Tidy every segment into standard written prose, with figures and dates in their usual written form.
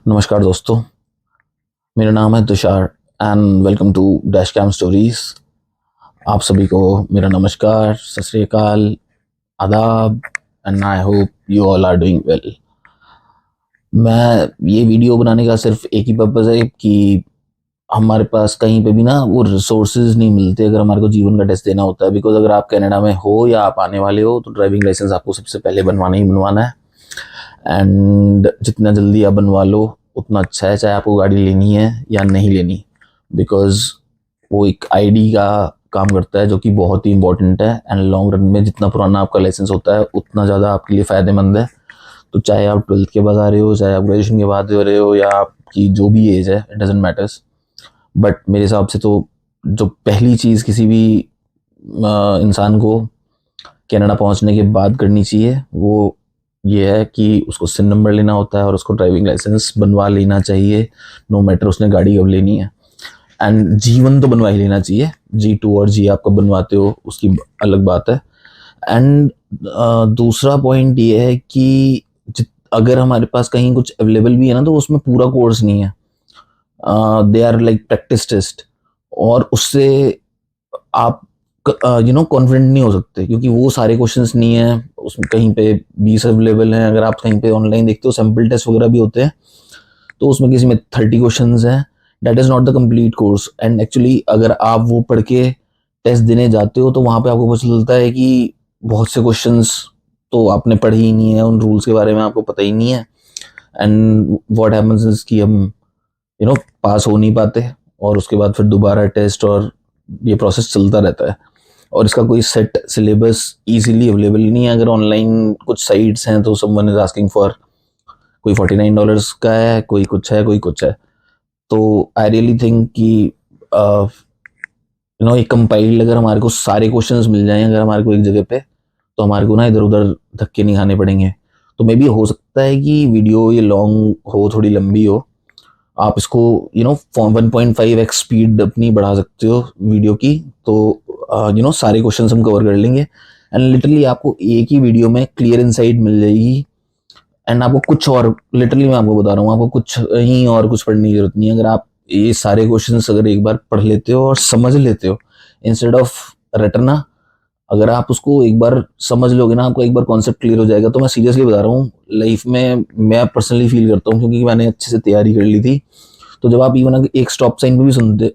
नमस्कार दोस्तों, मेरा नाम है Tushar and welcome to dash cam stories. आप सभी को मेरा नमस्कार, सत श्री अकाल, आदाब and I hope you all are doing well. मैं ये वीडियो बनाने का सिर्फ एक ही पर्पज़ है कि हमारे पास कहीं पे भी ना वो रिसोर्सेज नहीं मिलते अगर हमारे को जीवन का टेस्ट देना होता है। बिकॉज अगर आप कनाडा में हो या आप आने वाले हो तो ड्राइविंग लाइसेंस आपको सबसे पहले बनवाना ही बनवाना है। एंड जितना जल्दी आप बनवा लो उतना अच्छा है, चाहे आपको गाड़ी लेनी है या नहीं लेनी। बिकॉज वो एक आईडी का काम करता है जो कि बहुत ही इंपॉर्टेंट है एंड लॉन्ग रन में जितना पुराना आपका लाइसेंस होता है उतना ज़्यादा आपके लिए फ़ायदेमंद है। तो चाहे आप 12th के बाद आ रहे हो, चाहे आप ग्रेजुएशन के बाद हो रहे हो, या आपकी जो भी एज है, इट डजेंट मैटर्स। बट मेरे हिसाब से तो जो पहली चीज़ किसी भी इंसान को कनाडा पहुंचने के बाद करनी चाहिए वो ये है कि उसको सिन नंबर लेना होता है और उसको ड्राइविंग लाइसेंस बनवा लेना चाहिए। नो मैटर उसने गाड़ी कब लेनी है। एंड G1 तो बनवा ही लेना चाहिए। G2 और G आप कब बनवाते हो उसकी अलग बात है। एंड दूसरा पॉइंट ये है कि अगर हमारे पास कहीं कुछ अवेलेबल भी है ना तो उसमें पूरा कोर्स नहीं है। They are like practice test, और उससे आप कॉन्फिडेंट नहीं हो सकते क्योंकि वो सारे क्वेश्चंस नहीं है उसमें। कहीं पे 20 अवेलेबल हैं, अगर आप कहीं पे ऑनलाइन देखते हो सैम्पल टेस्ट वगैरह भी होते हैं तो उसमें किसी में 30 क्वेश्चंस हैं। That is not the complete course. And actually अगर आप वो पढ़ के टेस्ट देने जाते हो तो वहाँ पे आपको पता चलता है कि बहुत से क्वेश्चंस तो आपने पढ़े ही नहीं है, उन रूल्स के बारे में आपको पता ही नहीं है। एंड व्हाट हैपेंस इज कि हम पास हो नहीं पाते और उसके बाद फिर दोबारा टेस्ट, और ये प्रोसेस चलता रहता है। और इसका कोई सेट सिलेबस इजीली अवेलेबल नहीं है। अगर ऑनलाइन कुछ साइट्स हैं तो समवन इज आस्किंग फॉर, कोई $49 का है, कोई कुछ है, कोई कुछ है। तो आई रियली थिंक कि एक कंपाइल्ड अगर हमारे को सारे क्वेश्चंस मिल जाएं अगर हमारे को एक जगह पे, तो हमारे को ना इधर उधर धक्के नहीं खाने पड़ेंगे। तो मे बी हो सकता है कि वीडियो ये लॉन्ग हो, थोड़ी लंबी हो। आप इसको 1.5x स्पीड अपनी बढ़ा सकते हो वीडियो की। तो सारे क्वेश्चन हम कवर कर लेंगे एंड लिटरली आपको एक ही वीडियो में क्लियर इनसाइट मिल जाएगी। एंड आपको कुछ और, लिटरली मैं आपको बता रहा हूँ, आपको कुछ ही और कुछ पढ़ने की जरूरत नहीं है। अगर आप ये सारे क्वेश्चंस अगर एक बार पढ़ लेते हो और समझ लेते हो इंस्टेड ऑफ रटना, अगर आप उसको एक बार समझ लोगे ना, आपको एक बार कॉन्सेप्ट क्लियर हो जाएगा। तो मैं सीरियसली बता रहा हूँ, लाइफ में मैं पर्सनली फील करता हूँ क्योंकि मैंने अच्छे से तैयारी कर ली थी। तो जब आप इवन एक स्टॉप साइन पे भी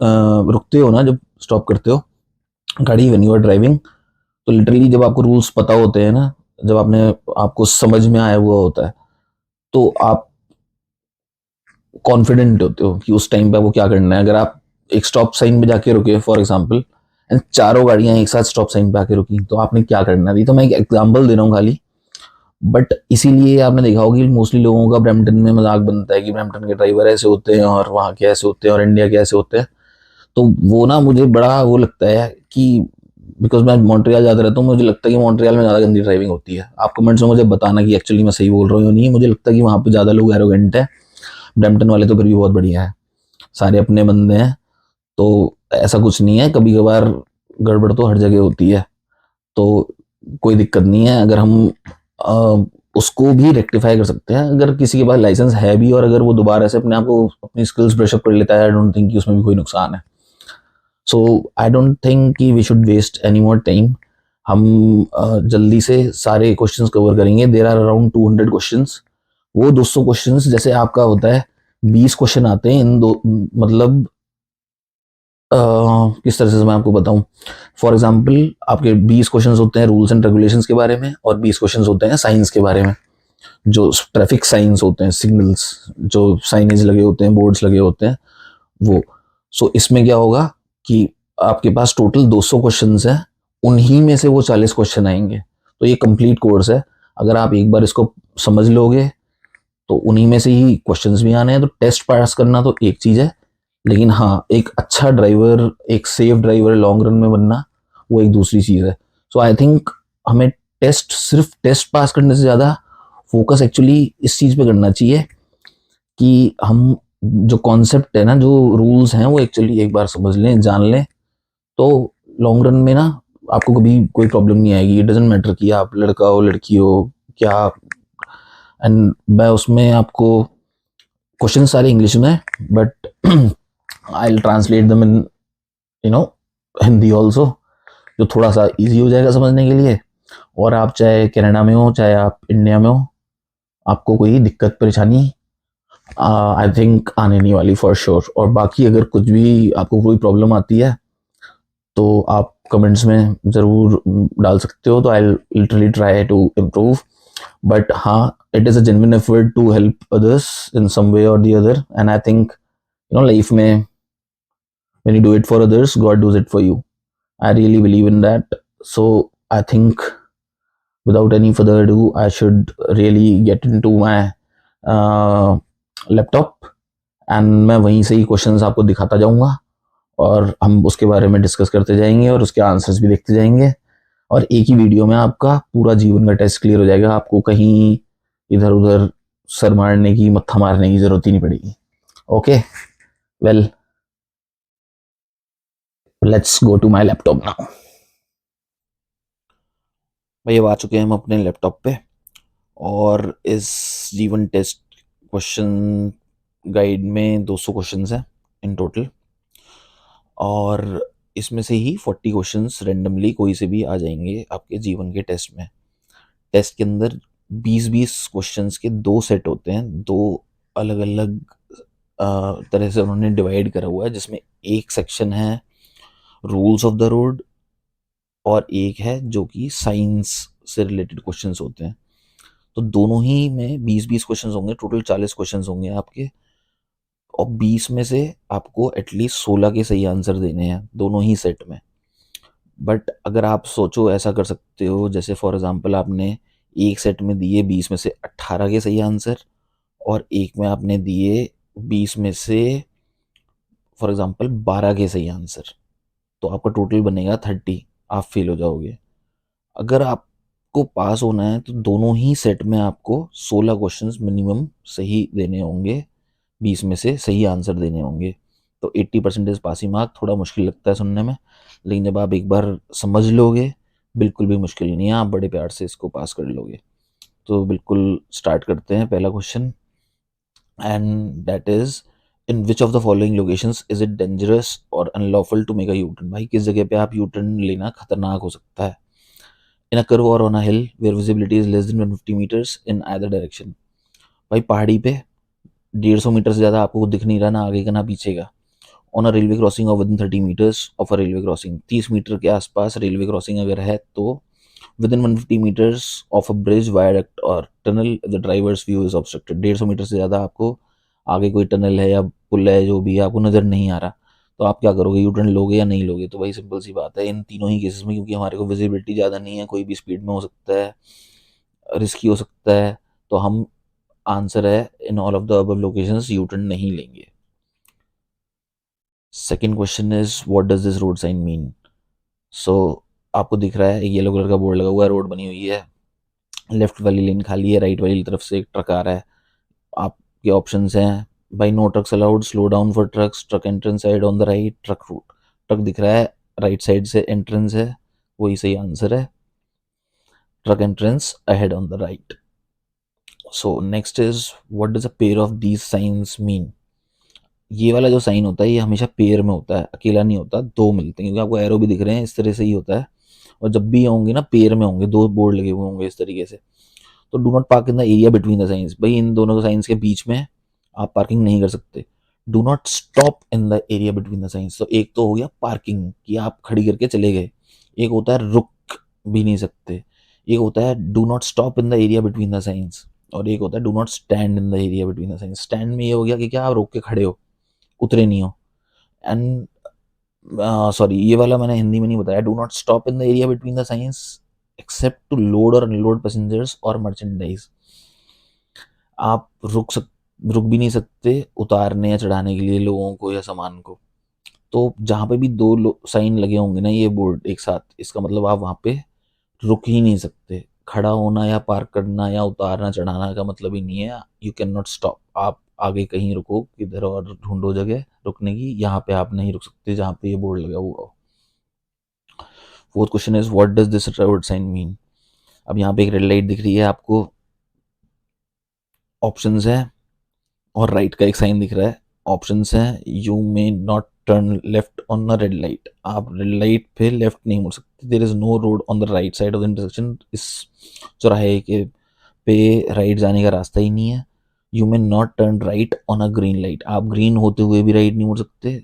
रुकते हो ना, जब स्टॉप करते हो गाड़ी व्हेन यू आर ड्राइविंग, तो लिटरली जब आपको रूल्स पता होते हैं ना, जब आपको समझ में आया हुआ होता है, तो आप कॉन्फिडेंट होते हो कि उस टाइम पे आपको क्या करना है। अगर आप एक स्टॉप साइन पे जाके रुके फॉर एग्जाम्पल, एंड चारों गाड़ियां एक साथ स्टॉप साइन पे आके रुकी, तो आपने क्या करना है। तो मैं एक एग्जाम्पल दे रहा हूँ खाली, बट इसीलिए आपने देखा होगा कि मोस्टली लोगों का ब्रैम्पटन में मजाक बनता है कि ब्रैम्पटन के ड्राइवर ऐसे होते हैं और वहाँ के ऐसे होते हैं और इंडिया के ऐसे होते हैं। तो वो ना मुझे बड़ा वो लगता है कि बिकॉज मैं मॉन्ट्रियल जाता रहता हूँ, मुझे लगता है कि मॉन्ट्रियल में ज़्यादा गंदी ड्राइविंग होती है। आप कमेंट्स में मुझे बताना कि एक्चुअली मैं सही बोल रहा हूँ या नहीं। मुझे लगता है कि वहाँ पे ज़्यादा लोग एरोगेंट है। ब्रैम्पटन वाले तो फिर भी बहुत बढ़िया है, सारे अपने बंदे हैं। तो ऐसा कुछ नहीं है, कभी कभार गड़बड़ तो हर जगह होती है। तो कोई दिक्कत नहीं है, अगर हम अ, उसको भी रेक्टिफाई कर सकते हैं। अगर किसी के पास लाइसेंस है भी और अगर वो दोबारा से अपने आप को अपनी स्किल्स ब्रशअप कर लेता है, आई डोंट थिंक कि उसमें भी कोई नुकसान है। सो आई डोंट थिंक कि we should waste any more time. हम जल्दी से सारे क्वेश्चंस कवर करेंगे। There are around 200 questions. वो 200 क्वेश्चंस जैसे आपका होता है 20 क्वेश्चन आते हैं इन दो, मतलब किस तरह से मैं आपको बताऊं। फॉर एग्जांपल आपके 20 क्वेश्चंस होते हैं रूल्स एंड रेगुलेशंस के बारे में और 20 क्वेश्चंस होते हैं साइंस के बारे में। जो ट्रैफिक साइंस होते हैं, सिग्नल्स, जो साइनेज लगे होते हैं, बोर्ड्स लगे होते हैं, वो। सो इसमें क्या होगा कि आपके पास टोटल 200 क्वेश्चंस हैं, उन्हीं में से वो 40 क्वेश्चन आएंगे। तो ये कंप्लीट कोर्स है। अगर आप एक बार इसको समझ लोगे तो उन्हीं में से ही क्वेश्चंस भी आने हैं। तो टेस्ट पास करना तो एक चीज़ है, लेकिन हाँ, एक अच्छा ड्राइवर, एक सेफ ड्राइवर लॉन्ग रन में बनना, वो एक दूसरी चीज़ है। सो आई थिंक हमें सिर्फ टेस्ट पास करने से ज़्यादा फोकस एक्चुअली इस चीज़ पे करना चाहिए कि हम जो कॉन्सेप्ट है ना, जो रूल्स हैं, वो एक्चुअली एक बार समझ लें, जान लें। तो लॉन्ग रन में ना आपको कभी कोई प्रॉब्लम नहीं आएगी। इट डजेंट मैटर कि आप लड़का हो, लड़की हो, क्या। एंड मैं उसमें आपको क्वेश्चन सारे इंग्लिश में, बट आई विल ट्रांसलेट दम इन यू नो हिंदी ऑल्सो, जो थोड़ा सा इजी हो जाएगा समझने के लिए। और आप चाहे कनाडा में हो चाहे आप इंडिया में हो, आपको कोई दिक्कत परेशानी आई थिंक आने नहीं वाली फॉर श्योर। और बाकी अगर कुछ भी आपको कोई प्रॉब्लम आती है तो आप कमेंट्स में ज़रूर डाल सकते हो, तो I literally try to improve. But हाँ, it is a genuine effort to help others in some way or the other, and I think life में when you do it for others, God does it for you. I really believe in that. So I think without any further ado, I should really get into my laptop, and मैं वहीं से ही questions आपको दिखाता जाऊंगा और हम उसके बारे में डिस्कस करते जाएंगे और उसके आंसर्स भी देखते जाएंगे। और एक ही वीडियो में आपका पूरा जीवन का टेस्ट क्लियर हो जाएगा, आपको कहीं इधर उधर सर मारने की मत्था मारने की जरूरत ही नहीं पड़ेगी। Okay, well let's go to my laptop now. भाई अब आ चुके हैं हम अपने लैपटॉप पे, और इस जीवन टेस्ट क्वेश्चन गाइड में 200 क्वेश्चंस हैं इन टोटल, और इसमें से ही 40 क्वेश्चंस रेंडमली कोई से भी आ जाएंगे आपके जीवन के टेस्ट में। टेस्ट के अंदर 20-20 क्वेश्चंस के दो सेट होते हैं, दो अलग अलग तरह से उन्होंने डिवाइड करा हुआ है, जिसमें एक सेक्शन है रूल्स ऑफ द रोड और एक है जो कि साइंस से रिलेटेड क्वेश्चंस होते हैं। तो दोनों ही में 20-20 क्वेश्चंस होंगे, टोटल 40 क्वेश्चंस होंगे आपके, और 20 में से आपको एटलीस्ट 16 के सही आंसर देने हैं दोनों ही सेट में। बट अगर आप सोचो, ऐसा कर सकते हो जैसे फॉर एग्जांपल आपने एक सेट में दिए 20 में से 18 के सही आंसर, और एक में आपने दिए 20 में से फॉर एग्जांपल 12 के सही आंसर, तो आपका टोटल बनेगा 30, आप फेल हो जाओगे। अगर आपको पास होना है तो दोनों ही सेट में आपको 16 क्वेश्चंस मिनिमम सही देने होंगे, 20 में से सही आंसर देने होंगे। तो 80% पासिंग मार्क थोड़ा मुश्किल लगता है सुनने में, लेकिन जब आप एक बार समझ लोगे, बिल्कुल भी मुश्किल नहीं है, आप बड़े प्यार से इसको पास कर लोगे। तो बिल्कुल स्टार्ट करते हैं पहला question, and that is in which of the following locations is it dangerous or unlawful to make a U turn. भाई किस जगह पे आप यू टर्न लेना खतरनाक हो सकता है? इन अ कर्व और on a hill where visibility is less than 150 meters in either direction. भाई पहाड़ी पे 150 मीटर से ज़्यादा आपको दिख नहीं रहा, ना आगे का ना पीछे का। On a railway crossing of within 30 meters of a railway crossing, 30 meter के आसपास रेलवे क्रॉसिंग अगर है तो within 150 meters of a bridge viaduct or tunnel the driver's view is obstructed. 150 meter से ज़्यादा आपको आगे कोई टनल है या पुल है जो भी है आपको नज़र नहीं आ रहा, तो आप क्या करोगे? यू टर्न लोगे या नहीं लोगे? तो भाई सिंपल सी बात है, इन तीनों ही केसेस में क्योंकि हमारे को विजिबिलिटी ज़्यादा नहीं है, कोई भी स्पीड में हो सकता है, रिस्की हो सकता है, तो हम आंसर है in all of the above locations U turn नहीं लेंगे। Second question is what does this road sign mean. सो आपको दिख रहा है एक येलो कलर का बोर्ड लगा हुआ है, रोड बनी हुई है, लेफ्ट वाली लेन खाली है, राइट वाली तरफ से एक ट्रक आ रहा है। आपके ऑप्शंस हैं by no trucks allowed, slow down for trucks, truck entrance side on the right, truck route. Truck दिख रहा है, राइट साइड से एंट्रेंस है, वही सही आंसर है, truck entrance ahead on the right. So next is what does a pair of these signs mean. ये वाला जो साइन होता है ये हमेशा पेयर में होता है, अकेला नहीं होता, दो मिलते हैं, क्योंकि आपको एरो भी दिख रहे हैं, इस तरह से ही होता है। और जब भी होंगे ना पेयर में होंगे, दो बोर्ड लगे हुए होंगे इस तरीके से। तो do not park in the area between the science, भाई इन दोनों साइंस के बीच में आप पार्किंग नहीं कर सकते। Do not stop in the area between the science, तो एक तो हो गया पार्किंग कि आप खड़ी करके चले गए, एक होता है रुक भी नहीं सकते, एक होता है do not stop in the area between the science, और एक होता है do not stand in the area between the science. Stand में ये हो गया कि क्या आप रोक के खड़े हो, उतरे नहीं हो। एंड सॉरी, ये वाला मैंने हिंदी में नहीं बताया, do not stop in the area between the signs except to load और अनलोड पैसेंजर्स और मर्चेंडाइज। आप रुक भी नहीं सकते उतारने या चढ़ाने के लिए लोगों को या सामान को। तो जहाँ पे भी दो साइन लगे होंगे ना ये बोर्ड एक साथ, इसका मतलब आप वहाँ पे रुक ही नहीं सकते। खड़ा होना या पार्क करना या उतारना चढ़ाना का मतलब ही नहीं है, यू कैन नॉट स्टॉप। आप आगे कहीं रुको, किधर और ढूंढो जगह रुकने की, यहाँ पे आप नहीं रुक सकते जहाँ पे ये बोर्ड लगा हुआ हो। Fourth question is what does this road sign mean. अब यहाँ पे एक रेड लाइट दिख रही है आपको, ऑप्शंस है और राइट का एक साइन दिख रहा है। ऑप्शंस हैं, you may not turn left on a red light, आप रेड लाइट पे लेफ्ट नहीं मुड़ सकते। There is no road on the right side of the intersection, इस चौराहे के पे राइट जाने का रास्ता ही नहीं है। You may not turn right on a green light, आप ग्रीन होते हुए भी राइट नहीं मुड़ सकते।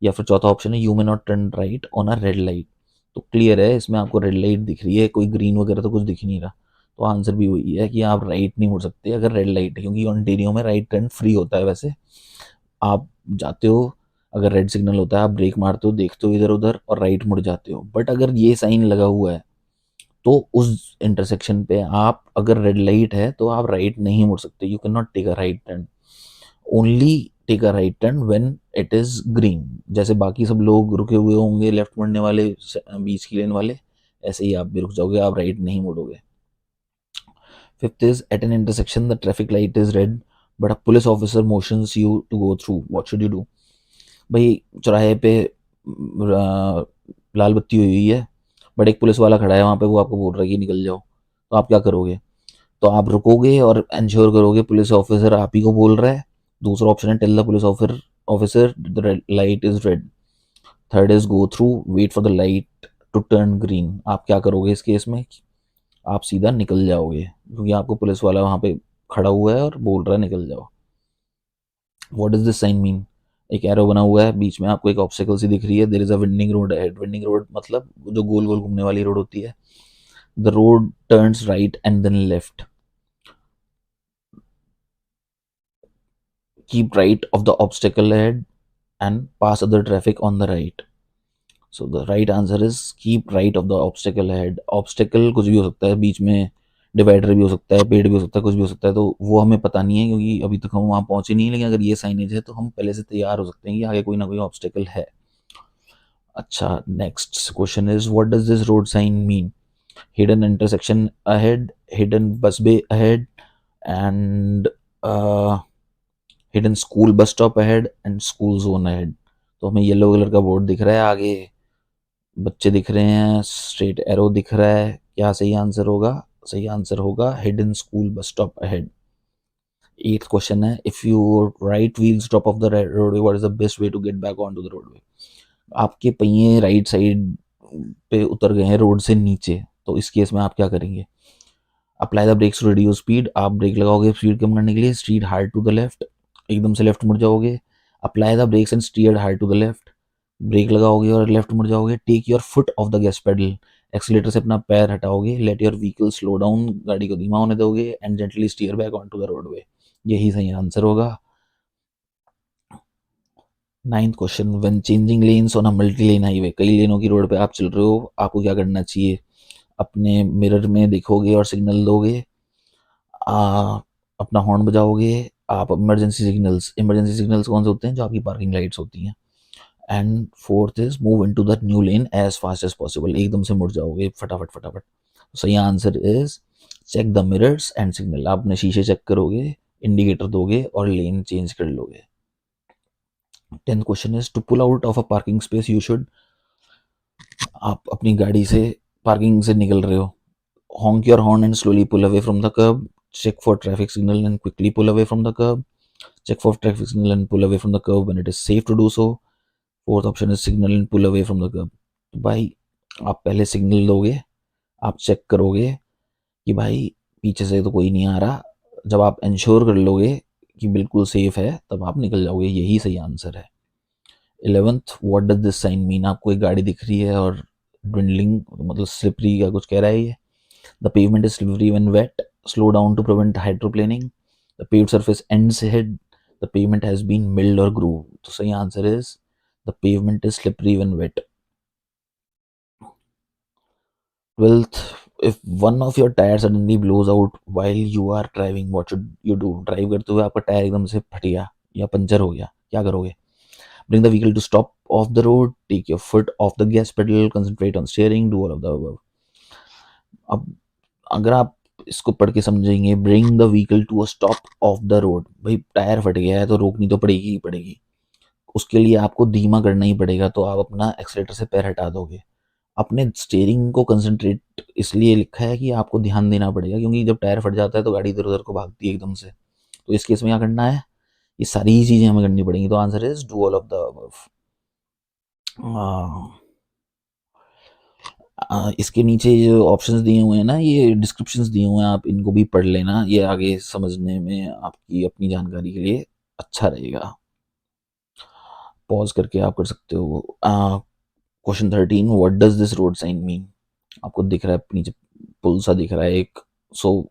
या फिर चौथा ऑप्शन है, you may not turn right on a red light. तो क्लियर है, इसमें आपको रेड लाइट दिख रही है, कोई ग्रीन वगैरह तो कुछ दिख ही नहीं रहा। तो आंसर भी वही है कि आप राइट नहीं मुड़ सकते अगर रेड लाइट है, क्योंकि ऑन्टेरियो में राइट टर्न फ्री होता है। वैसे आप जाते हो, अगर रेड सिग्नल होता है आप ब्रेक मारते हो, देखते हो इधर उधर और राइट मुड़ जाते हो। बट अगर ये साइन लगा हुआ है तो उस इंटरसेक्शन पे आप, अगर रेड लाइट है तो आप राइट नहीं मुड़ सकते। You can not take a right turn, only take a right turn when it is green. जैसे बाकी सब लोग रुके हुए होंगे लेफ्ट मुड़ने वाले, बीच की लेन वाले, ऐसे ही आप भी रुक जाओगे, आप राइट नहीं मुड़ोगे। Fifth is, at an intersection the traffic light is red but a police officer motions you to go through, what should you do. भाई चौराहे पे लाल बत्ती हुई हुई है, बट एक पुलिस वाला खड़ा है वहाँ पे, वो आपको बोल रहा है कि निकल जाओ, तो आप क्या करोगे। तो आप रुकोगे और इंश्योर करोगे पुलिस ऑफिसर आप ही को बोल रहा है। दूसरा ऑप्शन है, tell the police officer the light is red. Third is, go through, wait for the light to turn green. आप क्या करोगे इस केस में, आप सीधा निकल जाओगे, क्योंकि आपको पुलिस वाला वहाँ पे खड़ा हुआ है और बोल रहा है निकल जाओ। What is this sign mean, एक एरो बना हुआ है, बीच में आपको एक ऑब्स्टिकल सी दिख रही है। There is a winding road ahead, winding road मतलब जो गोल गोल घूमने वाली रोड होती है। The road turns right and then left, keep right of the obstacle ahead and pass other traffic on the right. So the right answer is keep right of the obstacle ahead. Obstacle कुछ भी हो सकता है, बीच में divider भी हो सकता है, पेड़ भी हो सकता है, कुछ भी हो सकता है, तो वो हमें पता नहीं है क्योंकि अभी तक हम वहाँ पहुंचे नहीं है। लेकिन अगर ये साइनेज है तो हम पहले से तैयार हो सकते हैं कि आगे कोई ना कोई ऑब्स्टिकल है। अच्छा, next question is, what does this road sign mean. Hidden intersection ahead, hidden bus bay ahead, and hidden school bus stop ahead and school zone ahead. तो हमें येलो कलर का बोर्ड दिख रहा है, आगे बच्चे दिख रहे हैं, स्ट्रेट एरो दिख रहा है। क्या सही आंसर होगा, सही आंसर होगा hidden school bus stop ahead. Eight question है, if you right wheels drop off the roadway what is the best way to get back on to the roadway. आपके पहिए राइट साइड पे उतर गए हैं रोड से नीचे, तो इस केस में आप क्या करेंगे। Apply the brakes to reduce speed, आप ब्रेक लगाओगे स्पीड कम करने के लिए। Steer hard to the left, एकदम से लेफ्ट मुड़ जाओगे। Apply the brakes and steer hard to the left, brake लगाओगे और लेफ्ट मुड़ जाओगे। Take your foot off the gas pedal, accelerator से अपना पैर हटाओगे। Let your vehicle slow down, गाड़ी को धीमा होने दोगे। And gently steer back on to the roadway, यही सही आंसर होगा। Ninth question, when changing lens on a multi lane highway, कई लेनों की रोड पे आप चल रहे हो, आपको क्या करना चाहिए। अपने मिरर में देखोगे और सिग्नल दोगे, आ, अपना हॉर्न बजाओगे। आप इमरजेंसी सिग्नल्स कौन से होते हैं, जो आपकी पार्किंग लाइट्स होती हैं। And fourth is, move into the new lane as fast as possible, एकदम से मुड़ जाओगे फटाफट फटाफट। सही answer is, check the mirrors and signal, आप अपने शीशे चेक करोगे, इंडिकेटर दोगे और लेन चेंज कर लोगे। 10th question is, to pull out of a parking space you should. आप अपनी गाड़ी से पार्किंग से निकल रहे हो, honk your horn and slowly pull away from the curb, check for traffic signal and quickly pull away from the curb, check for traffic signal and pull away from the curb when it is safe to do so. Fourth option is signal and pull away from the curb. तो भाई आप पहले signal दोगे, आप check करोगे कि भाई पीछे से तो कोई नहीं आ रहा। जब आप इंश्योर कर लोगे कि बिल्कुल सेफ है, तब आप निकल जाओगे, यही सही आंसर है। 11th, what does this sign mean, आपको एक गाड़ी दिख रही है और ड्विंडलिंग मतलब स्लिपरी का कुछ कह रहा है ये। The pavement is slippery when wet. Slow down to prevent hydroplaning. The paved surface ends ahead. The pavement has been milled or grooved. तो सही answer is, the pavement is slippery when wet. 12th, if one of your tires suddenly blows out while you are driving, what should you do? Drive करते हुए आपका tyre एकदम से फट गया या पंचर हो गया, क्या करोगे। Bring the vehicle to stop off the road. Take your foot off the gas pedal. Concentrate on steering. Do all of the above. अब अगर आप इसको पढ़ के समझेंगे, bring the vehicle to a stop off the road, भाई tyre फट गया है तो रोकनी तो पड़ेगी ही पड़ेगी। उसके लिए आपको धीमा करना ही पड़ेगा, तो आप अपना एक्सीलेटर से पैर हटा दोगे। अपने स्टेयरिंग को कंसंट्रेट इसलिए लिखा है कि आपको ध्यान देना पड़ेगा, क्योंकि जब टायर फट जाता है तो गाड़ी इधर उधर को भागती है एकदम से। तो इस केस में क्या करना है ये सारी चीज़ें हमें करनी पड़ेंगी। तो answer is do all of the above. इसके नीचे जो ऑप्शंस दिए हुए हैं ना, ये डिस्क्रिप्शंस दिए हुए हैं, आप इनको भी पढ़ लेना, ये आगे समझने में आपकी अपनी जानकारी के लिए अच्छा रहेगा। पॉज करके आप कर सकते हो। Question 13, what does this road sign mean? आपको दिख रहा है नीचे पुल सा दिख रहा है एक, सो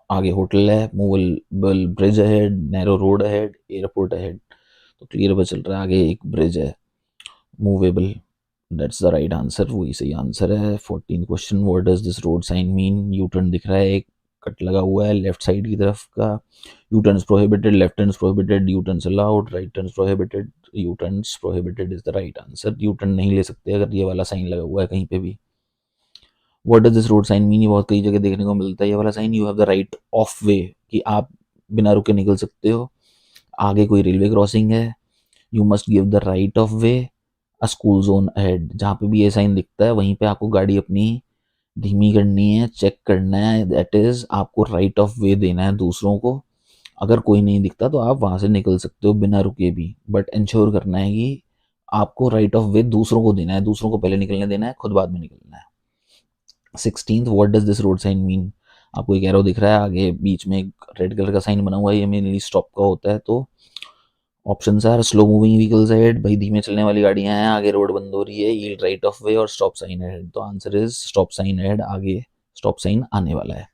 आगे होटल है, movable bridge ahead, narrow road ahead, airport ahead. तो क्लियर पता चल रहा है आगे एक ब्रिज है, movable, that's the right answer, वही सही आंसर है। 14 question, what does this road sign mean? U turn दिख रहा है, एक कट लगा हुआ है लेफ्ट साइड की तरफ का, U turn prohibited, left turn prohibited, U turn allowed, right turn prohibited, U turn prohibited is the right answer. You turn नहीं ले सकते अगर ये वाला साइन लगा हुआ है कहीं पे भी। What does this road sign mean? ये बहुत कई जगह देखने को मिलता है ये वाला sign, you have the right of way, कि आप बिना रुके निकल सकते हो। आगे कोई रेलवे क्रॉसिंग है, you must give the right of way, a school zone ahead. जहाँ पे भी ये साइन दिखता है वहीं पे आपको गाड़ी अपनी धीमी करनी है, चेक करना है, दैट इज आपको राइट ऑफ वे देना है दूसरों को। अगर कोई नहीं दिखता तो आप वहां से निकल सकते हो बिना रुके भी, बट इंश्योर करना है कि आपको राइट ऑफ वे दूसरों को देना है, दूसरों को पहले निकलने देना है, खुद बाद में निकलना है। 16th, what does this road sign mean? आपको एक एरो दिख रहा है आगे बीच में एक रेड कलर का साइन बना हुआ है, ये मेनली स्टॉप का होता है। तो option are slow moving vehicles ahead, भाई धीमे चलने वाली गाड़ियां हैं, आगे रोड बंद हो रही है, यील्ड राइट ऑफ वे, और स्टॉप साइन अहेड। तो answer is stop sign ahead, आगे स्टॉप साइन आने वाला है।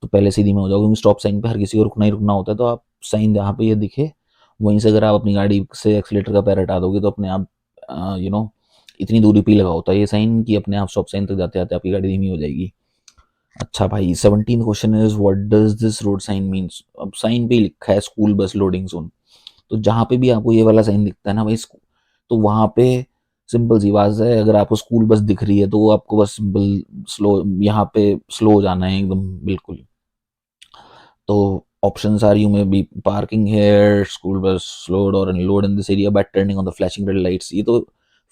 तो पहले से धीमे हो जाओगे, क्योंकि स्टॉप साइन पे हर किसी को रुकना ही रुकना होता है। तो आप साइन जहाँ पे ये दिखे वहीं से अगर आप अपनी गाड़ी से एक्सीलेटर का पैर हटा दोगे तो अपने आप इतनी दूरी पे लगा होता है ये साइन कि अपने आप स्टॉप साइन तक जाते जाते आपकी गाड़ी धीमी हो जाएगी। अच्छा भाई, 17 question is what does this road sign means? अब साइन पे लिखा है स्कूल बस लोडिंग जोन, तो जहाँ पे भी आपको ये वाला साइन दिखता है ना भाई, तो वहां पे सिंपल सी बात है, अगर आपको स्कूल बस दिख रही है तो आपको बस सिंपल स्लो, यहाँ पे स्लो हो जाना है एकदम बिल्कुल। तो options are, you may be parking here, school bus load और unload in this area by turning on the flashing red lights. ये तो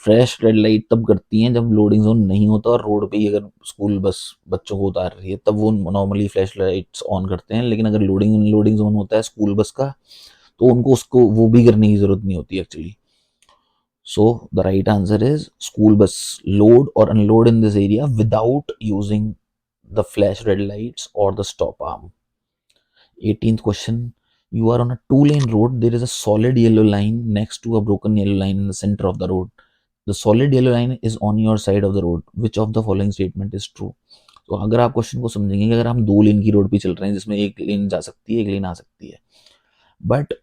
फ्लैश रेड लाइट तब करती हैं जब लोडिंग जोन नहीं होता और रोड पे ही अगर स्कूल बस बच्चों को उतार रही है, तब वो नॉर्मली फ्लैश लाइट्स ऑन करते हैं। लेकिन अगर लोडिंग अनलोडिंग जोन होता है स्कूल बस का, तो उनको उसको वो भी करने की जरूरत नहीं होती actually. So the right answer is school bus load और unload in this area without using the flash red lights or the stop arm. 18th question, you are on a two-lane road, there is a solid yellow line next to a broken yellow line in the center of the road. The solid yellow line is on your side of the road, which of the following statement is true? तो अगर आप question को समझेंगे कि अगर हम दो लेन की रोड पे चल रहे हैं जिसमें एक लेन जा सकती है एक लेन आ सकती है, बट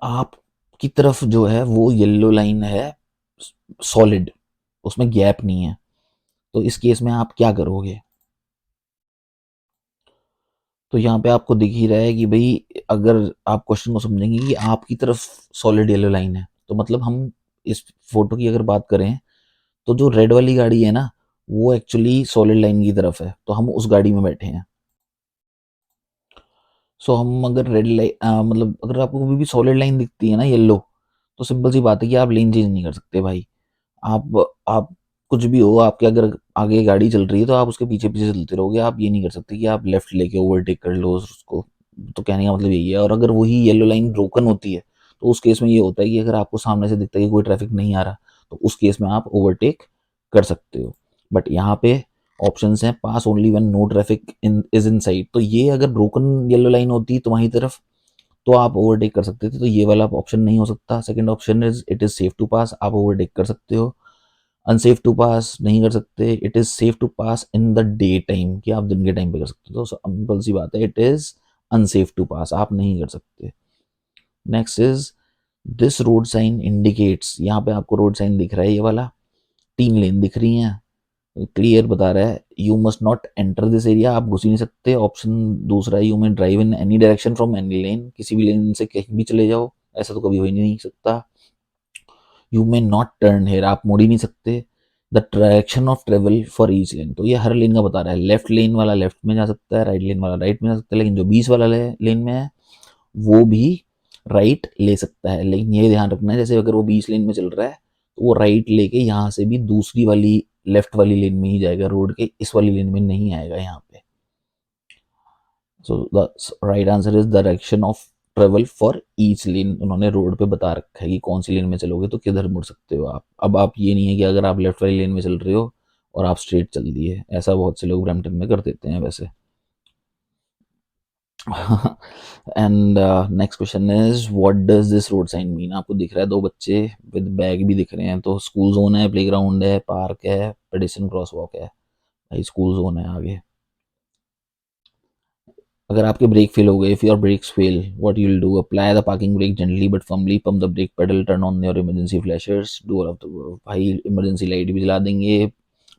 आपकी तरफ जो है वो येलो लाइन है सॉलिड, उसमें गैप नहीं है, तो इस केस में आप क्या करोगे? तो यहाँ पे आपको दिख ही रहा है कि भाई अगर आप क्वेश्चन को समझेंगे कि आपकी तरफ सॉलिड येलो लाइन है, तो मतलब हम इस फोटो की अगर बात करें तो जो रेड वाली गाड़ी है ना, वो एक्चुअली सॉलिड लाइन की तरफ है, तो हम उस गाड़ी में बैठे हैं। सो हम अगर रेड लाइन मतलब अगर आपको कभी भी सॉलिड लाइन दिखती है ना येलो, तो सिंपल सी बात है कि आप लेन चेंज नहीं कर सकते भाई। आप कुछ भी हो, आपके अगर आगे गाड़ी चल रही है तो आप उसके पीछे पीछे चलते रहोगे, आप ये नहीं कर सकते कि आप लेफ्ट लेके ओवरटेक कर लो उसको। तो कहने का मतलब यही है। और अगर वही येलो लाइन ब्रोकन होती है तो उस केस में ये होता है कि अगर आपको सामने से दिखता है कि कोई ट्रैफिक नहीं आ रहा, तो उस केस में आप ओवरटेक कर सकते हो। बट यहाँ पे ऑप्शंस हैं, pass only when no traffic is in sight, तो ये अगर ब्रोकन येलो लाइन होती तुम्हारी तरफ तो आप ओवरटेक कर सकते थे, तो ये वाला ऑप्शन नहीं हो सकता। Second option is it is safe to pass, आप ओवरटेक कर सकते हो। अनसेफ टू पास नहीं कर सकते, it is safe to pass in the day time, कि आप दिन के टाइम पे कर सकते हो। तो सिंपल सी बात है, it is unsafe to pass, आप नहीं कर सकते। Next is this road sign indicates, यहाँ पे आपको रोड साइन दिख रहा है ये वाला, तीन लेन दिख रही हैं, क्लियर बता रहा है you must not enter this area, आप घुस ही नहीं सकते। ऑप्शन दूसरा है you may drive in any direction from any lane, किसी भी लेन से कहीं भी चले जाओ, ऐसा तो कभी हो ही नहीं सकता। You may not turn here, आप मुड़ ही नहीं सकते। The direction of travel for each lane, तो ये हर लेन का बता रहा है, लेफ्ट लेन वाला लेफ्ट में जा सकता है, राइट लेन वाला राइट में जा सकता है, लेकिन जो बीच वाला लेन में है वो भी राइट ले सकता है। लेकिन ये ध्यान रखना है, जैसे अगर वो बीच लेन में चल रहा है तो वो राइट लेके यहाँ से भी दूसरी वाली लेफ्ट वाली लेन में ही जाएगा, रोड के इस वाली लेन में नहीं आएगा यहाँ पे। So the right answer is direction of travel for each lane, उन्होंने रोड पे बता रखा है कि कौन सी लेन में चलोगे तो किधर मुड़ सकते हो आप। अब आप ये नहीं है कि अगर आप लेफ्ट वाली लेन में चल रहे हो और आप स्ट्रेट चल दिए, ऐसा बहुत से लोग ब्रैम्पटन में कर देते हैं वैसे। And next question is what does this road sign mean. आपको दिख रहा है दो बच्चे विद बैग भी दिख रहे हैं, तो स्कूल जोन है, प्लेग्राउंड है, पार्क है, पेडिस्ट्रियन क्रॉस वॉक है। भाई स्कूल जोन है आगे। अगर आपके ब्रेक फेल हो गए, if your brakes fail, what you will do? Apply the parking brake gently but firmly, pump the brake pedal, turn on your emergency flashers, do all of the. भाई emergency light भी जला देंगे,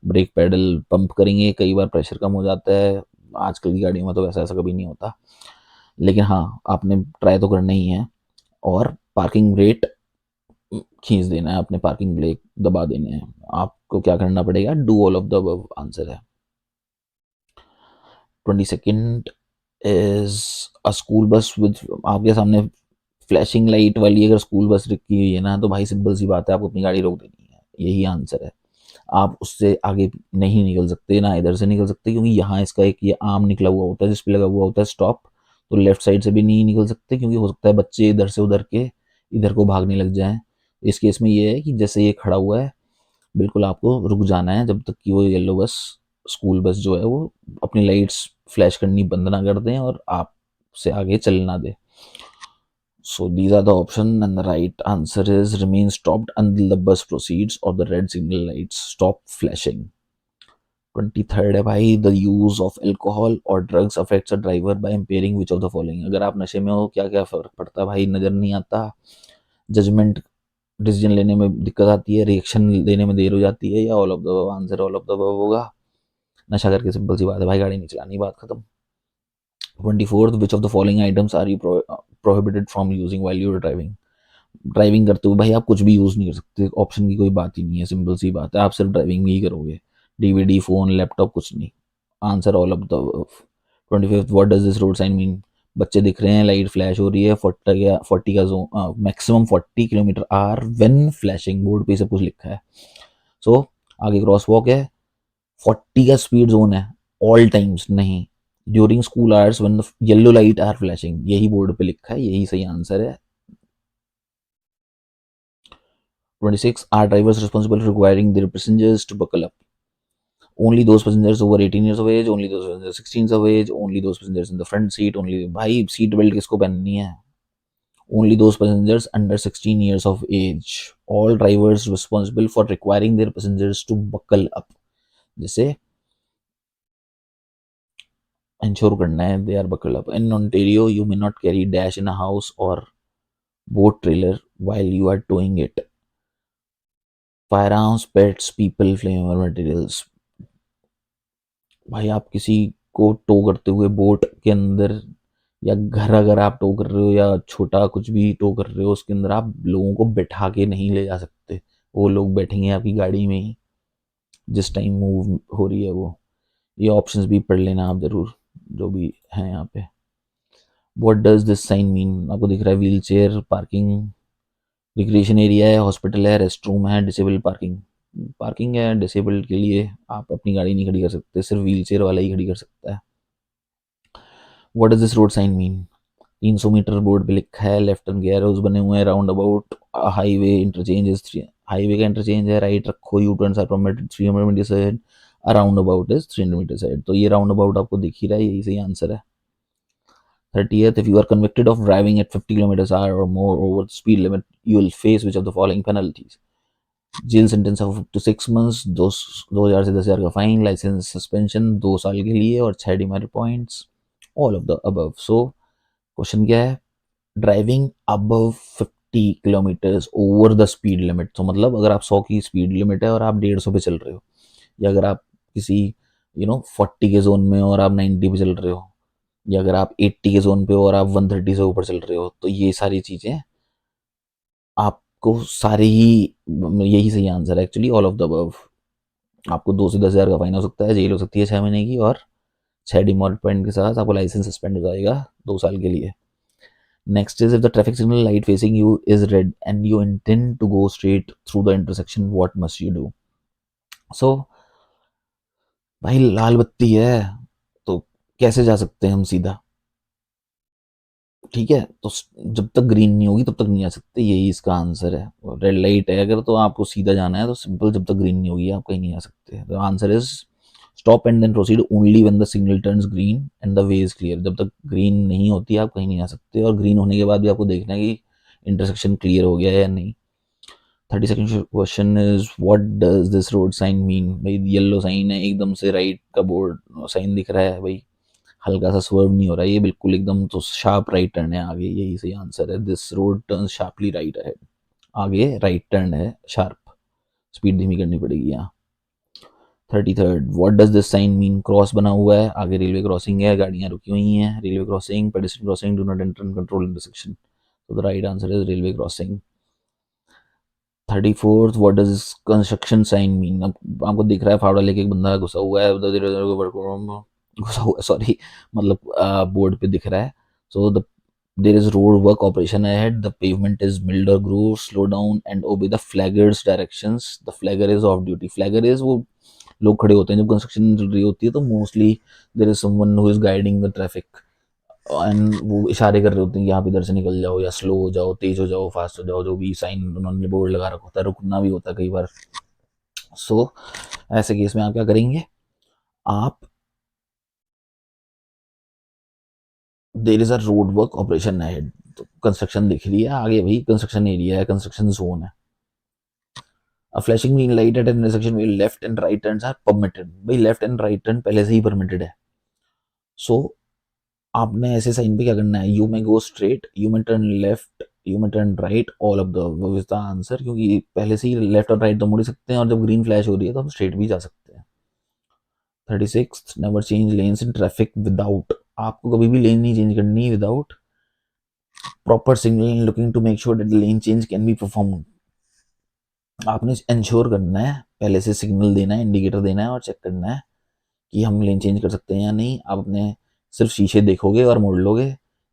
brake pedal pump करेंगे, कई बार pressure कम हो जाता है, आजकल की गाड़ियों में तो वैसा ऐसा कभी नहीं होता, लेकिन हाँ आपने ट्राई तो करना ही है। और पार्किंग ब्रेक खींच देना है, अपने पार्किंग ब्रेक दबा देने हैं। आपको क्या करना पड़ेगा? Do all of the above answer है। 22nd is a school bus with, आपके सामने फ्लैशिंग लाइट वाली अगर स्कूल बस रखी हुई है ना, तो भाई सिंपल सी बात है, आपको अपनी गाड़ी रोक देनी है, यही आंसर है। आप उससे आगे नहीं निकल सकते, ना इधर से निकल सकते, क्योंकि यहाँ इसका एक ये आर्म निकला हुआ होता है जिस पे लगा हुआ होता है स्टॉप। तो लेफ्ट साइड से भी नहीं निकल सकते, क्योंकि हो सकता है बच्चे इधर से उधर के इधर को भागने लग जाएं। इस केस में ये है कि जैसे ये खड़ा हुआ है, बिल्कुल आपको रुक जाना है जब तक कि वो येलो बस, स्कूल बस जो है वो अपनी लाइट्स फ्लैश करनी बंद ना कर दें और आप से आगे चल ना दे। So these are the option, and the right answer is remain stopped until the bus proceeds or the red signal lights stop flashing. 23rd है भाई, the use of alcohol or drugs affects a driver by impairing which of the following. अगर आप नशे में हो क्या क्या फर्क पड़ता है भाई? नजर नहीं आता, जजमेंट डिसीजन लेने में दिक्कत आती है, रिएक्शन देने में देर हो जाती है, या all of the answer all of the होगा। नशा करके सिंपल सी बात है भाई, गाड़ी नहीं चलानी, बात खत्म। 24th, which of the following items are you prohibited from using while you are driving. Driving करते हुए भाई आप कुछ भी यूज़ नहीं कर सकते, ऑप्शन की कोई बात ही नहीं है, सिंपल सी बात है, आप सिर्फ ड्राइविंग में ही करोगे। डीवीडी, फोन, लैपटॉप कुछ नहीं। Answer all of the. 25th, what does this road sign mean. बच्चे दिख रहे हैं, लाइट फ्लैश हो रही है, 40 का zone, maximum 40 km/h when flashing, board पे सब कुछ लिखा है। सो आगे क्रॉस वॉक है, 40 का स्पीड जोन है, ऑल टाइम्स नहीं, during school hours when the yellow light are flashing, यही बोर्ड पे लिखा है, यही सही आंसर है। 26, are drivers responsible for requiring their passengers to buckle up? Only those passengers over 18 years of age, only those passengers 16 of age, only those passengers in the front seat, only भाई seat belt किसको पहननी है? Only those passengers under 16 years of age. All drivers responsible for requiring their passengers to buckle up. जैसे ensure करना है they are buckle up. In Ontario, you may not carry dash in a house or boat trailer while you are towing it. Firearms, pets, people, flammable materials. भाई आप किसी को to करते हुए boat के अंदर, या घर अगर आप टो कर रहे हो, या छोटा कुछ भी टो कर रहे हो, उसके अंदर आप लोगों को बैठा के नहीं ले जा सकते। वो लोग बैठेंगे आपकी गाड़ी में ही जिस टाइम मूव हो रही है वो। ये ऑप्शंस भी पढ़ लेना आप जरूर, जो भी हैं यहाँ पे। What does this sign mean. आपको दिख रहा है wheelchair parking, recreation area है, हॉस्पिटल है, रेस्ट रूम है, डिसेबल पार्किंग। पार्किंग है डिसेबल्ड के लिए, आप अपनी गाड़ी नहीं खड़ी कर सकते, सिर्फ व्हील चेयर वाला ही खड़ी कर सकता है। What does this road sign mean. 300 meter board पे लिखा है, लेफ्ट टर्न के एरोज बने हुए हैं, roundabout, highway interchange is 3, highway का इंटरचेंज है, राइट रखो, U turns are permitted 300 meter side, roundabout is 300 meter side. तो ये राउंड अबाउट आपको दिख ही रहा है, यही सही आंसर है। 30th, if you are convicted of driving at 50 kilometers per hour or more over the speed limit, you will face which of the following penalties? Jail sentence of up to 6 months, 2,000 से 10,000 का fine, licence suspension 2 साल के लिए, और 6 demerit points, all of the above. So question क्या है? Driving above 50 kilometres over the speed limit. तो मतलब अगर आप 100 की स्पीड लिमिट है और आप 150 पे चल रहे हो, या अगर आप किसी 40 के जोन में और आप 90 पे चल रहे हो, या अगर आप 80 के जोन पे हो और आप 130 से ऊपर चल रहे हो, तो ये सारी चीज़ें आपको सारे ही, यही सही आंसर है actually, all of the above. आपको 2 से 10,000 का फाइन हो सकता है, जेल हो सकती है 6 महीने की, और 6 डिमोरल पॉइंट के साथ आपको लाइसेंस सस्पेंड हो जाएगा 2 साल के लिए। Next is, if the traffic signal light facing you is red and you intend to go straight through the intersection, what must you do? सो भाई लाल बत्ती है, तो कैसे जा सकते हैं हम सीधा? ठीक है, तो जब तक ग्रीन नहीं होगी तब तक नहीं आ सकते, यही इसका आंसर है। रेड लाइट है अगर तो आपको सीधा जाना है तो सिंपल, जब तक ग्रीन नहीं होगी आप कहीं नहीं आ सकते। The answer is stop and then proceed only when the signal turns green and the way is clear. जब तक ग्रीन नहीं होती आप कहीं नहीं आ सकते, और ग्रीन होने के बाद भी आपको देखना है कि इंटरसेक्शन क्लियर हो गया है या नहीं। 32nd question is what does this road sign mean. भाई येलो साइन है, एकदम से राइट का बोर्ड साइन दिख रहा है भाई, हल्का सा स्वर्व नहीं हो रहा है, ये बिल्कुल एकदम तो शार्प राइट टर्न है आगे, यही सही आंसर है। This road turn sharply right ahead, आगे राइट टर्न है शार्प, स्पीड धीमी करनी पड़ेगी यहाँ। 33rd what does this sign mean. Cross बना हुआ है, आगे रेलवे क्रॉसिंग है, गाड़ियां रुकी हुई हैं, railway crossing, pedestrian crossing, do not enter in control intersection. तो the right answer is railway crossing. 34th what does construction sign mean. अब आपको दिख रहा है फावड़ा लेके एक बंदा घुसा हुआ है, घुसा हुआ सॉरी, मतलब बोर्ड पे दिख रहा है। So the there is road work operation ahead, the pavement is milled or groove, slow down and obey the flagger's directions, the flagger is off duty. Flagger is वो लोग खड़े होते हैं जब कंस्ट्रक्शन चल रही होती है, तो mostly there is someone who is guiding the traffic, and वो इशारे कर रहे होते हैं कि आप इधर से निकल जाओ, या स्लो हो जाओ, तेज हो जाओ, फास्ट हो जाओ, जो भी साइन उन्होंने बोर्ड लगा रखा होता है, रुकना भी होता है कई बार। सो ऐसे केस में आप क्या करेंगे, आप there is a road work operation है, तो कंस्ट्रक्शन दिख रही है आगे, भाई कंस्ट्रक्शन एरिया है, कंस्ट्रक्शन जोन है। A flashing green light at an intersection where left and right turns are permitted। भाई लेफ्ट एंड राइट टर्न पहले से ही परमिटेड है। सो आपने ऐसे साइन पे क्या करना है, you may go straight, you may turn left, you may turn right, all of the is the answer, क्योंकि पहले से ही लेफ्ट और राइट तो मुड़ ही सकते हैं, और जब ग्रीन फ्लैश हो रही है तो हम स्ट्रेट भी जा सकते हैं। 36 never change lanes in traffic without. आपको कभी भी लेन नहीं चेंज करनी without proper signal, looking to make sure that the lane change can be perform. आपने इंश्योर करना है, पहले से सिग्नल देना है, इंडिकेटर देना है, और चेक करना है कि हम लेन चेंज कर सकते हैं या नहीं। आप अपने सिर्फ शीशे देखोगे और मोड़ लोगे,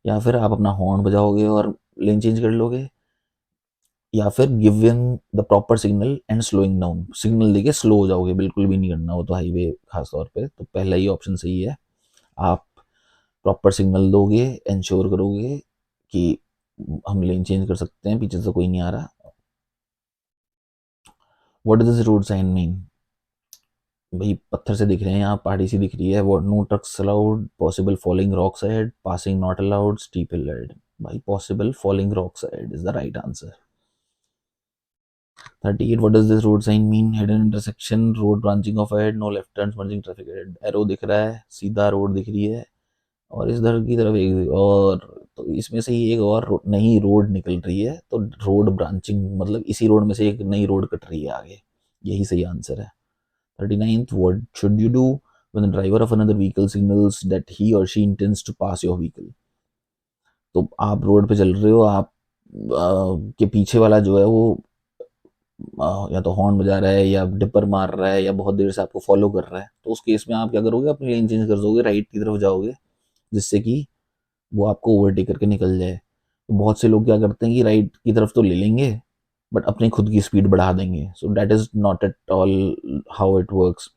या फिर आप अपना हॉर्न बजाओगे और लेन चेंज कर लोगे, या फिर giving the proper signal and slowing down, signal देके स्लो हो जाओगे, बिल्कुल भी नहीं करना हो तो हाईवे खास तौर पे, तो पहला ही ऑप्शन सही है। आप प्रॉपर सिग्नल दोगे, इंश्योर करोगे कि हम लेन चेंज कर सकते हैं, पीछे से कोई नहीं आ रहा। What is this road sign mean. भाई पत्थर से दिख रहे हैं यहाँ, पहाड़ी सी दिख रही है। वो no trucks allowed, possible falling rocks ahead, passing not allowed, steep hill ahead. भाई possible falling rocks ahead is the right answer. 38 what does this road sign mean. Hidden intersection, road branching off ahead, no left turns, merging traffic ahead. Arrow दिख रहा है, सीधा road दिख रही है, और इस इधर की तरफ एक और, तो इसमें से ही एक और नई रोड निकल रही है, तो रोड ब्रांचिंग मतलब इसी रोड में से एक नई रोड कट रही है आगे, यही सही आंसर है। 39th what should you do when the driver of another vehicle signals that he or she intends to pass your vehicle। तो आप रोड पे चल रहे हो, आप के पीछे वाला जो है वो या तो हॉर्न बजा रहा है, या डिपर मार रहा है, या बहुत देर से आपको फॉलो कर रहा है, तो उस केस में आप क्या करोगे, अपनी लेन चेंज कर दोगे, राइट की तरफ जाओगे, जिससे कि वो आपको ओवरटेक करके निकल जाए। तो बहुत से लोग क्या करते हैं कि राइट की तरफ तो ले लेंगे, बट अपनी खुद की स्पीड बढ़ा देंगे। So that is not at all how it works.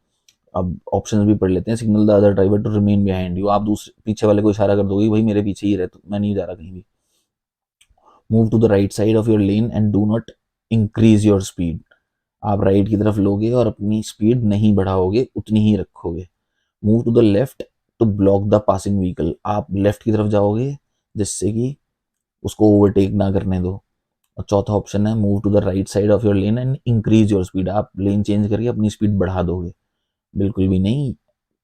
अब ऑप्शंस भी पढ़ लेते हैं। Signal the other driver to remain behind you, आप दूसरे पीछे वाले को इशारा कर दोगे भाई मेरे पीछे ही रहे, तो मैं नहीं जा रहा कहीं भी। Move to the right side of your lane and do not increase your speed. आप राइट की तरफ लोगे और अपनी स्पीड नहीं बढ़ाओगे, उतनी ही रखोगे। Move to the left to block the passing vehicle, आप लेफ्ट की तरफ जाओगे जिससे कि उसको ओवरटेक ना करने दो। और चौथा ऑप्शन है move to the right side of your lane and increase your speed, आप लेन चेंज करके अपनी स्पीड बढ़ा दोगे, बिल्कुल भी नहीं।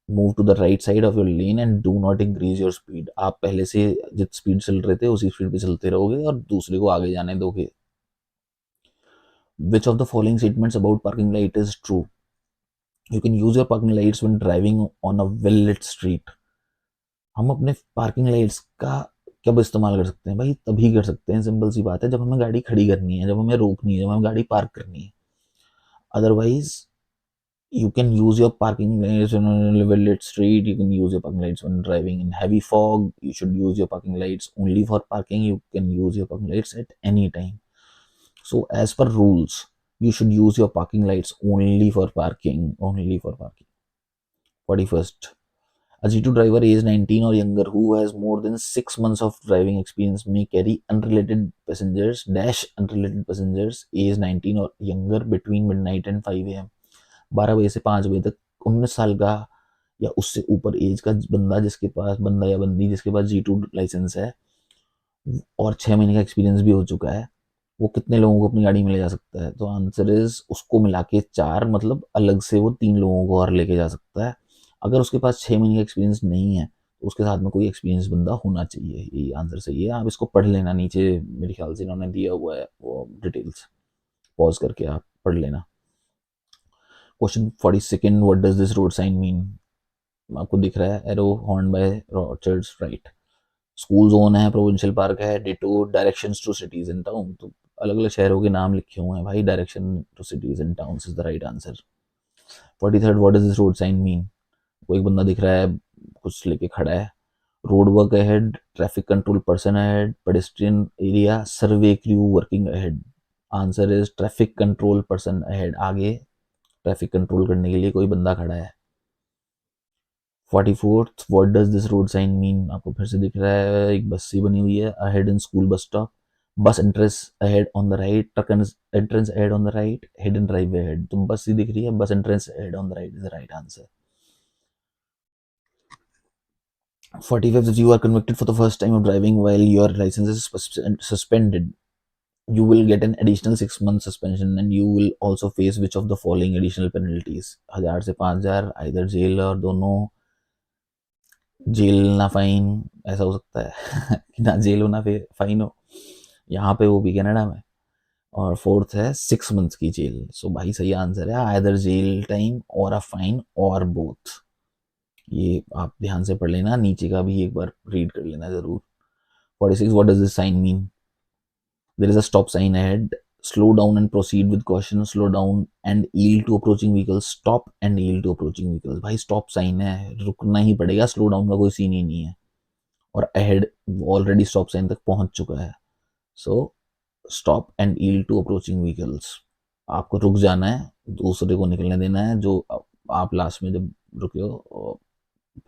Move to the right side of your lane and do not increase your speed, आप पहले से जिस स्पीड चल रहे थे उसी स्पीड पे चलते रहोगे और दूसरे को आगे जाने दोगे। Which of the following statements about parking light is true. You can use your parking lights when driving on a well lit street. हम अपने पार्किंग लाइट्स का कब इस्तेमाल कर सकते हैं, भाई तभी कर सकते हैं, सिंपल सी बात है, जब हमें गाड़ी खड़ी करनी है, जब हमें रोकनी है, जब हमें गाड़ी पार्क करनी है। Otherwise you can use your parking lights on a level lit street, you can use your parking lights when driving in heavy fog, you should use your parking lights only for parking, you can use your parking lights at any time. So as per rules, you should use your parking lights only for parking, only for parking. 41st A G2 driver age 19 or younger who has more than 6 months of driving experience may carry unrelated passengers dash unrelated passengers age 19 or younger between midnight and 5 a.m. 12 बजे से 5 बजे तक 19 साल का या उससे ऊपर as का बंदा जिसके पास बंदा या बंदी जिसके पास G2 लाइसेंस है और 6 महीने का एक्सपीरियंस भी हो चुका है, वो कितने लोगों को अपनी गाड़ी में ले जा सकता है? तो आंसर इज उसको मिला के 4, मतलब अलग से वो 3 लोगों को और लेके जा सकता है। अगर उसके पास 6 महीने का एक्सपीरियंस नहीं है तो उसके साथ में कोई एक्सपीरियंस बंदा होना चाहिए। यही आंसर सही है। आप इसको पढ़ लेना, नीचे मेरे ख्याल से इन्होंने दिया हुआ है वो डिटेल्स, पॉज करके आप पढ़ लेना। Question 42, what does this road sign mean? आपको दिख रहा है arrow horn by orchards right. School zone है, प्रोविंशियल पार्क है, ditto, directions to cities and town. तो अलग अलग शहरों के नाम लिखे हुए हैं भाई। Direction to cities and towns is the right answer. 43, what does this road sign mean? कोई बंदा दिख रहा है, कुछ लेके खड़ा है। Road work ahead, traffic control person ahead, pedestrian area, survey crew working ahead. Answer is traffic control person ahead. आगे ट्रैफिक कंट्रोल करने के लिए कोई बंदा खड़ा है। 44th, what does this road sign mean? आपको फिर से दिख रहा है, एक बस सी बनी हुई है, ahead in school bus stop, bus entrance ahead on the right, truck entrance ahead on the right, hidden driveway ahead. तो बस सी दिख रही है, bus entrance ahead on the right is the right answer. 45th, if you are convicted for the first time of driving while your license is suspended, you will get an additional 6 month suspension and you will also face which of the following additional penalties? 1000 से 5000, either jail और दोनों, jail ना fine, ऐसा हो सकता है कि ना जेल हो ना फाइन हो, यहाँ पे वो भी कनाडा में। और फोर्थ है 6 मंथ्स की जेल। सो भाई सही आंसर है आइदर जेल टाइम और अ फाइन और बोथ। ये आप ध्यान से पढ़ लेना, नीचे का भी एक बार रीड कर लेना जरूर। 46, what does this sign mean? There is a stop sign ahead, slow down and proceed with caution, slow down and yield to approaching vehicles, stop and yield to approaching vehicles. भाई stop sign है, रुकना ही पड़ेगा, slow down का कोई scene ही नहीं है। और ahead already stop sign तक पहुंच चुका है। So stop and yield to approaching vehicles. आपको रुक जाना है, दूसरे को निकलने देना है, जो आप लास्ट में जब रुके हो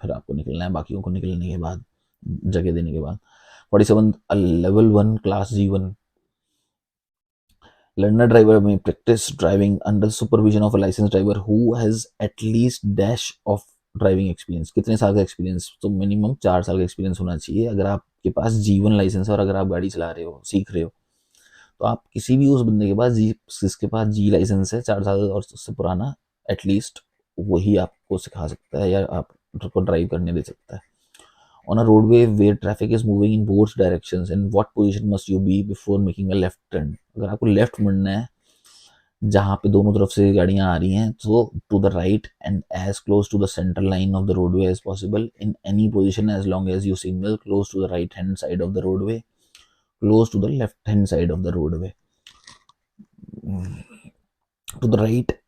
फिर आपको निकलना है, बाकियों को निकलने के बाद, जगह देने के बाद। 47, level 1 class G1 learner driver may practice driving under supervision of a licensed driver who has at least dash of driving experience. कितने साल का एक्सपीरियंस? तो मिनिमम 4 साल का एक्सपीरियंस होना चाहिए अगर आपके पास G1 लाइसेंस है और अगर आप गाड़ी चला रहे हो, सीख रहे हो। तो आप किसी भी उस बंदे के पास जिसके पास G लाइसेंस है 4 साल और उससे पुराना, एटलीस्ट वही आपको सिखा सकता है या आपको ड्राइव करने दे सकता है। On a roadway where traffic is moving in both directions, in what position must you be before making a left turn? अगर आपको लेफ्ट मुड़ना है जहां पे दोनों तरफ से गाड़ियां आ रही हैं, तो to the right and as close to the centre line of the roadway as possible, in any position as long as you signal close to the right hand side of the roadway, close to the left hand side of the roadway. To the right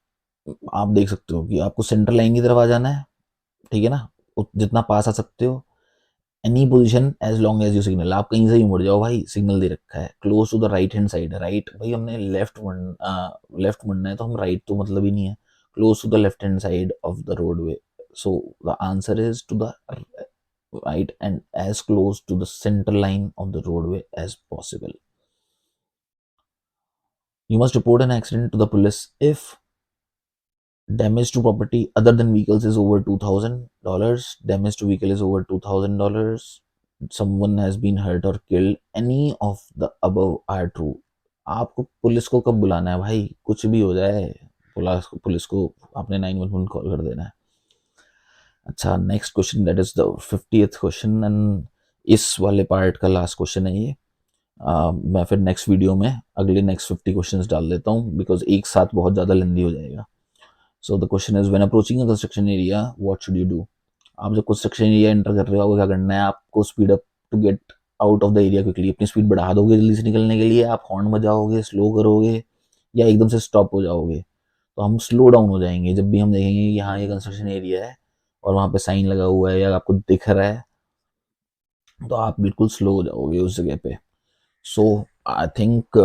आप देख सकते हो कि आपको centre line की तरफ आ जाना है, ठीक है ना, जितना पास आ सकते हो। Any position as long as you signal, आप कहीं से भी मुड़ जाओ भाई, सिग्नल दे रखा है। Close to the right hand side, right भाई हमने लेफ्ट मुड़ना है तो हम राइट तो मतलब ही नहीं है। Close to the left hand side of the roadway, so the answer is to the right and as close to the center line of the roadway as possible. You must report an accident to the police if damage to property other than vehicles is over $2,000, damage to vehicle is over $2,000, someone has been hurt or killed, any of the above are true. आपको police को कब बुलाना है भाई? कुछ भी हो जाए, पुलिस को आपने 911 कॉल कर देना है। अच्छा, next question, that is the 50th question and इस वाले पार्ट का लास्ट क्वेश्चन है ये। मैं फिर नेक्स्ट वीडियो में अगले नेक्स्ट 50 क्वेश्चंस डाल देता हूँ, बिकॉज एक साथ बहुत ज़्यादा लेंदी हो जाएगा। So the question is, when approaching a construction area what should you do? आप जब कंस्ट्रक्शन एरिया एंटर कर रहे हो, आपको क्या करना है? आपको speed up to get out of the area quickly. अपनी स्पीड बढ़ा दोगे जल्दी से निकलने के लिए, आप हॉर्न बजाओगे, स्लो करोगे, या एकदम से स्टॉप हो जाओगे? तो हम स्लो डाउन हो जाएंगे जब भी हम देखेंगे कि यहाँ ये कंस्ट्रक्शन एरिया है और वहाँ पे साइन लगा हुआ है या आपको दिख रहा है, तो आप बिल्कुल स्लो हो जाओगे उस जगह पे। सो आई थिंक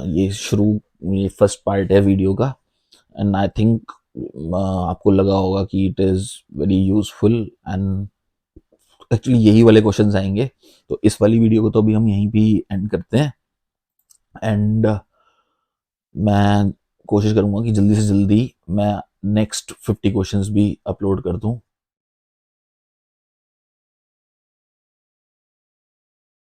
ये फर्स्ट पार्ट है वीडियो का, एंड आई थिंक आपको लगा होगा कि it is very useful and actually यही वाले क्वेश्चंस आएंगे। तो इस वाली वीडियो को तो अभी हम यहीं भी एंड करते हैं एंड मैं कोशिश करूंगा कि जल्दी से जल्दी मैं नेक्स्ट 50 क्वेश्चंस भी अपलोड कर दूं